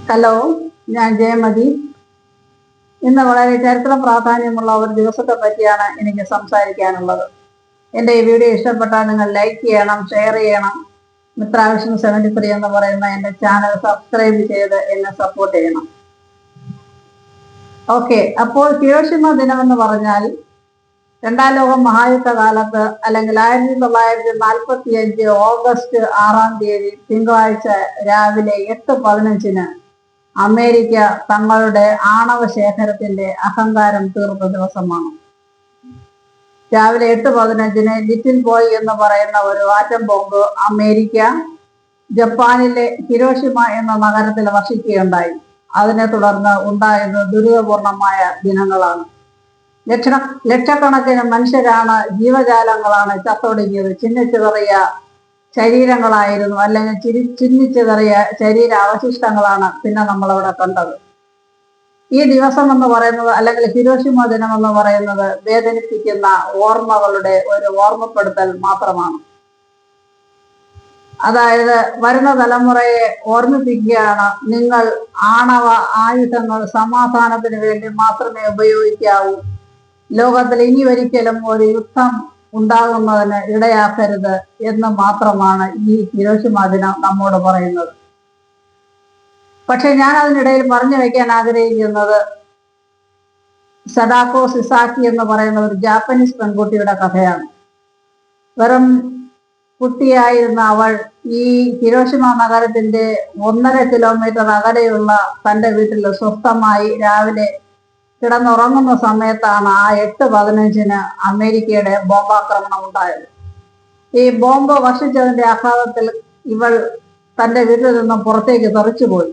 Hello, ഞാൻ ജയമതി. ഇന്ന് വളരെ ചരിത്ര പ്രാധാന്യമുള്ള ഒരു ദിവസത്തെ പറ്റിയാണ് എനിക്ക് സംസാരിക്കാനുള്ളത്. എൻ്റെ ഈ വീഡിയോ ഇഷ്ടപ്പെട്ടാൽ നിങ്ങൾ ലൈക്ക് ചെയ്യണം, ഷെയർ ചെയ്യണം. മിത്രാവിഷ്ണു 73 എന്ന് പറയുന്ന എൻ്റെ ചാനൽ സബ്സ്ക്രൈബ് ചെയ്ത് എന്നെ സപ്പോർട്ട് ചെയ്യണം. ഓക്കെ, അപ്പോൾ ഹിരോഷിമ ദിനം എന്ന് പറഞ്ഞാൽ രണ്ടാം ലോക മഹായുദ്ധ കാലത്ത് അല്ലെങ്കിൽ 1945 ഓഗസ്റ്റ് 6 തിങ്കളാഴ്ച രാവിലെ 8:15 അമേരിക്ക തങ്ങളുടെ ആണവ ശേഖരത്തിന്റെ അഹങ്കാരം തീർത്ത ദിവസമാണ്. രാവിലെ 8:15 ലിറ്റിൽ ബോയ് എന്ന് പറയുന്ന ഒരു ആറ്റം ബോംബ് അമേരിക്ക ജപ്പാനിലെ ഹിരോഷിമ എന്ന നഗരത്തിൽ വർഷിക്കുകയുണ്ടായി. അതിനെ തുടർന്ന് ഉണ്ടായത് ദുരിതപൂർണമായ ദിനങ്ങളാണ്. ലക്ഷക്കണക്കിന് മനുഷ്യരാണ്, ജീവജാലങ്ങളാണ് ചത്തൊടുങ്ങിയത്. ചിന്നിച്ചിതറിയ ശരീരങ്ങളായിരുന്നു, അല്ലെങ്കിൽ ചിന്നിച്ചിതറിയ ശരീരാവശിഷ്ടങ്ങളാണ് പിന്നെ നമ്മളവിടെ കണ്ടത്. ഈ ദിവസം എന്ന് പറയുന്നത്, അല്ലെങ്കിൽ ഹിരോഷിമ ദിനം എന്ന് പറയുന്നത് വേദനിപ്പിക്കുന്ന ഓർമ്മകളുടെ ഒരു ഓർമ്മപ്പെടുത്തൽ മാത്രമാണ്. അതായത് വരുന്ന തലമുറയെ ഓർമ്മിപ്പിക്കുകയാണ്, നിങ്ങൾ ആണവ ആയുധങ്ങൾ സമാധാനത്തിന് വേണ്ടി മാത്രമേ ഉപയോഗിക്കാവൂ. ലോകത്തിൽ ഇനി ഒരിക്കലും ഒരു യുദ്ധം ഉണ്ടാകുന്നതിന് ഇടയാക്കരുത് എന്ന് മാത്രമാണ് ഈ ഹിരോഷിമ ദിനം നമ്മോട് പറയുന്നത്. പക്ഷെ ഞാൻ അതിനിടയിൽ പറഞ്ഞു വയ്ക്കാൻ ആഗ്രഹിക്കുന്നത് സഡാക്കോ സിസാക്കി എന്ന് പറയുന്ന ഒരു ജാപ്പനീസ് പെൺകുട്ടിയുടെ കഥയാണ്. വെറും കുട്ടിയായിരുന്ന അവൾ ഈ ഹിരോഷിമ നഗരത്തിന്റെ 1.5 കിലോമീറ്റർ അകലെയുള്ള തൻ്റെ വീട്ടിൽ സ്വസ്ഥമായി രാവിലെ കിടന്നുറങ്ങുന്ന സമയത്താണ് ആ 8:15 അമേരിക്കയുടെ ബോംബാക്രമണം ഉണ്ടായത്. ഈ ബോംബ് വർഷിച്ചതിന്റെ ആഘാതത്തിൽ ഇവൾ തൻ്റെ വീട്ടിൽ നിന്നും പുറത്തേക്ക് തെറിച്ചുപോയി.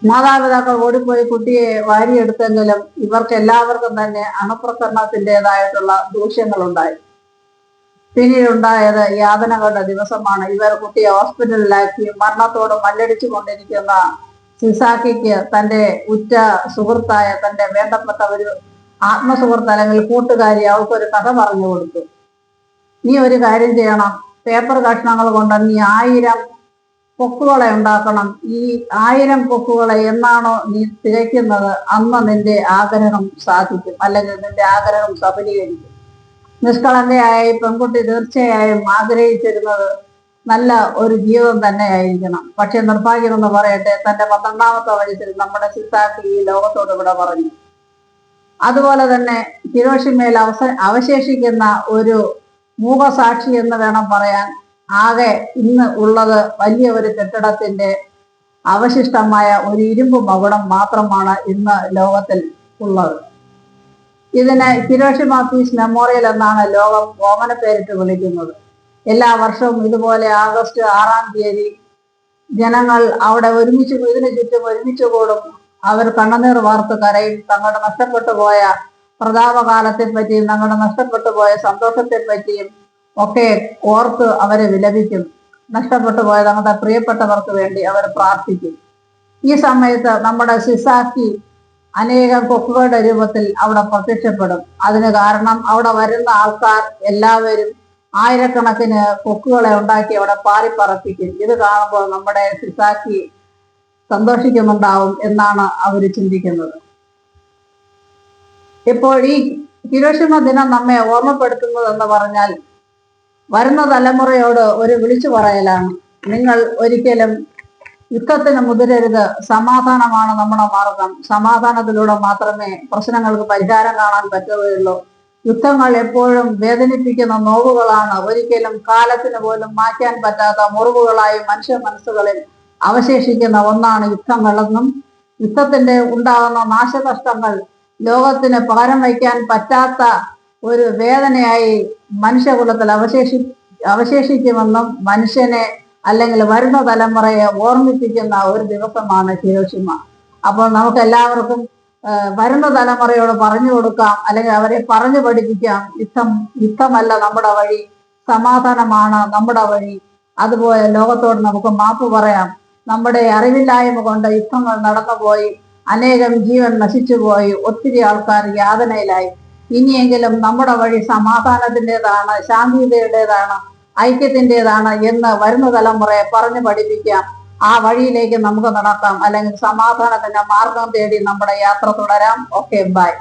മാതാപിതാക്കൾ ഓടിപ്പോയി കുട്ടിയെ വാരിയെടുത്തെങ്കിലും ഇവർക്ക് എല്ലാവർക്കും തന്നെ അണുപ്രസരണത്തിൻ്റെതായിട്ടുള്ള ദൂഷ്യങ്ങളുണ്ടായി. പിന്നീടുണ്ടായത് യാതനകളുടെ ദിവസമാണ്. ഇവർ കുട്ടിയെ ഹോസ്പിറ്റലിലാക്കി. മരണത്തോട് മല്ലടിച്ചു കൊണ്ടിരിക്കുന്ന സിസാക്കിക്ക് തൻ്റെ ഉറ്റ സുഹൃത്തായ, തൻ്റെ വേണ്ടപ്പെട്ട ഒരു ആത്മസുഹൃത്ത് അല്ലെങ്കിൽ കൂട്ടുകാരി അവൾക്കൊരു കഥ പറഞ്ഞു കൊടുത്തു. നീ ഒരു കാര്യം ചെയ്യണം, പേപ്പർ കഷ്ണങ്ങൾ കൊണ്ട് നീ 1000 കൊക്കുകളെ ഉണ്ടാക്കണം. ഈ 1000 കൊക്കുകളെ എന്നാണോ നീ തികയ്ക്കുന്നത് അന്ന് നിന്റെ ആഗ്രഹം സാധിക്കും, അല്ലെങ്കിൽ നിന്റെ ആഗ്രഹം സഫലീകരിക്കും. നിഷ്കളങ്കയായ ഈ പെൺകുട്ടി തീർച്ചയായും ആഗ്രഹിച്ചിരുന്നത് നല്ല ഒരു ജീവിതം തന്നെയായിരിക്കണം. പക്ഷെ നിർഭാഗ്യമെന്ന് പറയട്ടെ, തൻ്റെ 12ാമത്തെ വയസ്സിൽ നമ്മുടെ സിസാക്കി ഈ ലോകത്തോട് ഇവിടെ പറഞ്ഞു. അതുപോലെ തന്നെ ഹിരോഷിമയിൽ അവശേഷിക്കുന്ന ഒരു മൂകസാക്ഷി എന്ന് വേണം പറയാൻ. ആകെ ഇന്ന് ഉള്ളത് വലിയ ഒരു കെട്ടിടത്തിന്റെ അവശിഷ്ടമായ ഒരു ഇരുമ്പ് മകുടം മാത്രമാണ് ഇന്ന് ലോകത്തിൽ ഉള്ളത്. ഇതിനെ ഹിരോഷിമ പീസ് മെമ്മോറിയൽ എന്നാണ് ലോകം ഓമന പേരിട്ട് വിളിക്കുന്നത്. എല്ലാ വർഷവും ഇതുപോലെ ഓഗസ്റ്റ് 6 ജനങ്ങൾ അവിടെ ഇതിനു ചുറ്റും ഒരുമിച്ച് കൂടും. അവർ കണ്ണുനീർ വാർത്ത് കരയും. തങ്ങളുടെ നഷ്ടപ്പെട്ടു പോയ പ്രതാപകാലത്തെ പറ്റിയും തങ്ങളുടെ നഷ്ടപ്പെട്ടു പോയ സന്തോഷത്തെ പറ്റിയും ഒക്കെ ഓർത്ത് അവരെ വിലപിക്കും. നഷ്ടപ്പെട്ടു പോയ തങ്ങളുടെ പ്രിയപ്പെട്ടവർക്ക് വേണ്ടി അവർ പ്രാർത്ഥിക്കും. ഈ സമയത്ത് നമ്മുടെ സിസാക്കി അനേകം കൊക്കുകളുടെ രൂപത്തിൽ അവിടെ പ്രത്യക്ഷപ്പെടും. അതിന് കാരണം അവിടെ വരുന്ന ആൾക്കാർ എല്ലാവരും ആയിരക്കണക്കിന് കൊക്കുകളെ ഉണ്ടാക്കി അവിടെ പാറിപ്പറപ്പിക്കും. ഇത് കാണുമ്പോൾ നമ്മുടെ സിസാക്കി സന്തോഷിക്കുന്നുണ്ടാവും എന്നാണ് അവർ ചിന്തിക്കുന്നത്. ഇപ്പോൾ ഈ ഹിരോഷിമ ദിനം നമ്മെ ഓർമ്മപ്പെടുത്തുന്നത് എന്ന് പറഞ്ഞാൽ വരുന്ന തലമുറയോട് ഒരു വിളിച്ചു പറയലാണ്. നിങ്ങൾ ഒരിക്കലും യുദ്ധത്തിന് മുതിരരുത്. സമാധാനമാണ് നമ്മുടെ മാർഗം. സമാധാനത്തിലൂടെ മാത്രമേ പ്രശ്നങ്ങൾക്ക് പരിഹാരം കാണാൻ പറ്റുകയുള്ളൂ. യുദ്ധങ്ങൾ എപ്പോഴും വേദനിപ്പിക്കുന്ന നോവുകളാണ്. ഒരിക്കലും കാലത്തിന് പോലും മാറ്റാൻ പറ്റാത്ത മുറിവുകളായി മനുഷ്യ മനസ്സുകളിൽ അവശേഷിക്കുന്ന ഒന്നാണ് യുദ്ധങ്ങളെന്നും യുദ്ധത്തിന്റെ ഉണ്ടാകുന്ന നാശനഷ്ടങ്ങൾ ലോകത്തിന് പകരം വയ്ക്കാൻ പറ്റാത്ത ഒരു വേദനയായി മനുഷ്യകുലത്തിൽ അവശേഷിക്കുമെന്നും മനുഷ്യനെ അല്ലെങ്കിൽ വരുന്ന തലമുറയെ ഓർമ്മിപ്പിക്കുന്ന ഒരു ദിവസമാണ് ഹിരോഷിമ. അപ്പോൾ നമുക്ക് എല്ലാവർക്കും വരുന്ന തലമുറയോട് പറഞ്ഞു കൊടുക്കാം, അല്ലെങ്കിൽ അവരെ പറഞ്ഞു പഠിപ്പിക്കാം, യുദ്ധമല്ല നമ്മുടെ വഴി, സമാധാനമാണ് നമ്മുടെ വഴി. അതുപോലെ ലോകത്തോട് നമുക്ക് മാപ്പ് പറയാം. നമ്മുടെ അറിവില്ലായ്മ കൊണ്ട് യുദ്ധങ്ങൾ നടന്നുപോയി, അനേകം ജീവൻ നശിച്ചുപോയി, ഒത്തിരി ആൾക്കാർ യാതനയിലായി. ഇനിയെങ്കിലും നമ്മുടെ വഴി സമാധാനത്തിൻ്റെതാണ്, ശാന്തിയുടേതാണ്, ഐക്യത്തിൻ്റെതാണ് എന്ന് വരുന്ന തലമുറയെ പറഞ്ഞു പഠിപ്പിക്കാം. ആ വഴിയിലേക്ക് നമുക്ക് നടക്കാം, അല്ലെങ്കിൽ സമാധാനത്തിന്റെ മാർഗം തേടി നമ്മുടെ യാത്ര തുടരാം. Okay, by.